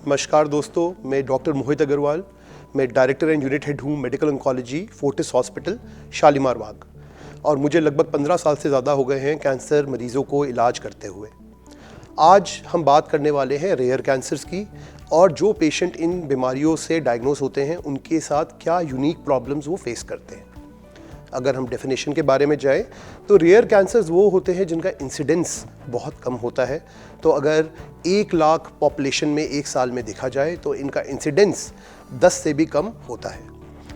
नमस्कार दोस्तों, मैं डॉक्टर मोहित अग्रवाल। मैं डायरेक्टर एंड यूनिट हेड हूँ medical oncology Fortis hospital Shalimar Bagh, और मुझे लगभग 15 साल से ज़्यादा हो गए हैं कैंसर मरीज़ों को इलाज करते हुए। आज हम बात करने वाले हैं रेयर कैंसर्स की, और जो पेशेंट इन बीमारियों से डायग्नोस होते हैं उनके साथ क्या यूनिक प्रॉब्लम्स वो फेस करते हैं। अगर हम डेफिनेशन के बारे में जाएं तो रेयर कैंसर्स वो होते हैं जिनका इंसिडेंस बहुत कम होता है। तो अगर 1 लाख पॉपुलेशन में एक साल में देखा जाए तो इनका इंसिडेंस 10 से भी कम होता है।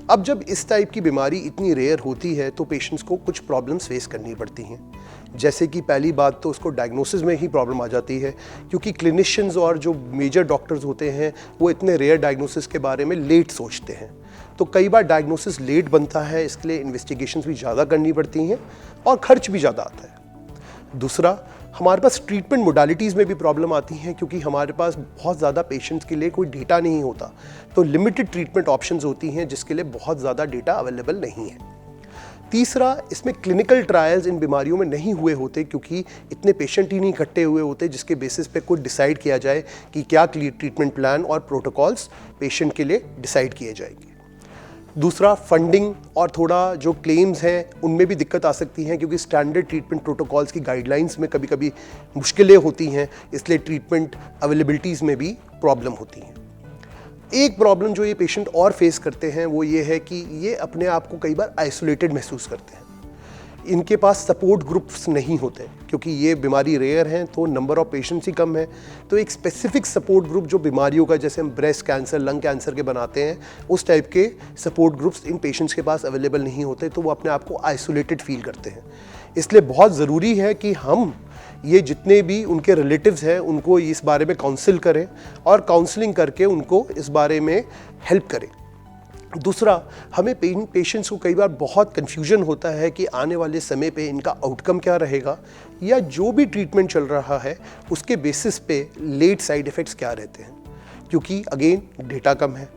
अब जब इस टाइप की बीमारी इतनी रेयर होती है तो पेशेंट्स को कुछ प्रॉब्लम्स फेस करनी पड़ती हैं। जैसे कि पहली बात तो उसको डायग्नोसिस में ही प्रॉब्लम आ जाती है, क्योंकि क्लिनिशियंस और जो मेजर डॉक्टर्स होते हैं वो इतने रेयर डायग्नोसिस के बारे में लेट सोचते हैं। तो कई बार डायग्नोसिस लेट बनता है, इसके लिए इन्वेस्टिगेशंस भी ज़्यादा करनी पड़ती हैं और खर्च भी ज़्यादा आता है। दूसरा, हमारे पास ट्रीटमेंट मोडालिटीज़ में भी प्रॉब्लम आती हैं, क्योंकि हमारे पास बहुत ज़्यादा पेशेंट्स के लिए कोई डेटा नहीं होता। तो लिमिटेड ट्रीटमेंट ऑप्शंस होती हैं जिसके लिए बहुत ज़्यादा डेटा अवेलेबल नहीं है। तीसरा, इसमें क्लिनिकल ट्रायल्स इन बीमारियों में नहीं हुए होते, क्योंकि इतने पेशेंट ही नहीं इकट्ठे हुए होते जिसके बेसिस पे कोई डिसाइड किया जाए कि क्या ट्रीटमेंट प्लान और प्रोटोकॉल्स पेशेंट के लिए डिसाइड किए जाएंगे। दूसरा, फंडिंग और थोड़ा जो क्लेम्स हैं उनमें भी दिक्कत आ सकती हैं, क्योंकि स्टैंडर्ड ट्रीटमेंट प्रोटोकॉल्स की गाइडलाइंस में कभी कभी मुश्किलें होती हैं, इसलिए ट्रीटमेंट अवेलेबिलिटीज़ में भी प्रॉब्लम होती हैं। एक प्रॉब्लम जो ये पेशेंट और फेस करते हैं वो ये है कि ये अपने आप को कई बार आइसोलेटेड महसूस करते हैं। इनके पास सपोर्ट ग्रुप्स नहीं होते, क्योंकि ये बीमारी रेयर हैं तो नंबर ऑफ पेशेंट्स ही कम है। तो एक स्पेसिफिक सपोर्ट ग्रुप जो बीमारियों का, जैसे हम ब्रेस्ट कैंसर, लंग कैंसर के बनाते हैं, उस टाइप के सपोर्ट ग्रुप्स इन पेशेंट्स के पास अवेलेबल नहीं होते, तो वो अपने आप को आइसोलेटेड फील करते हैं। इसलिए बहुत ज़रूरी है कि हम ये जितने भी उनके रिलेटिव्स हैं उनको इस बारे में काउंसिल करें और काउंसलिंग करके उनको इस बारे में हेल्प करें। दूसरा, हमें पेशेंट्स को कई बार बहुत कन्फ्यूजन होता है कि आने वाले समय पे इनका आउटकम क्या रहेगा, या जो भी ट्रीटमेंट चल रहा है उसके बेसिस पे लेट साइड इफ़ेक्ट्स क्या रहते हैं, क्योंकि अगेन डेटा कम है।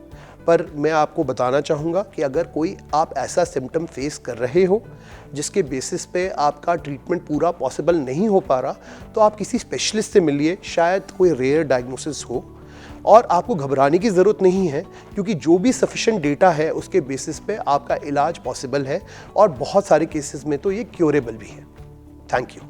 पर मैं आपको बताना चाहूँगा कि अगर कोई आप ऐसा सिम्टम फेस कर रहे हो जिसके बेसिस पे आपका ट्रीटमेंट पूरा पॉसिबल नहीं हो पा रहा, तो आप किसी स्पेशलिस्ट से मिलिए, शायद कोई रेयर डायग्नोसिस हो। और आपको घबराने की ज़रूरत नहीं है, क्योंकि जो भी सफिशिएंट डेटा है उसके बेसिस पे आपका इलाज पॉसिबल है, और बहुत सारे केसेस में तो ये क्योरेबल भी है। Thank you.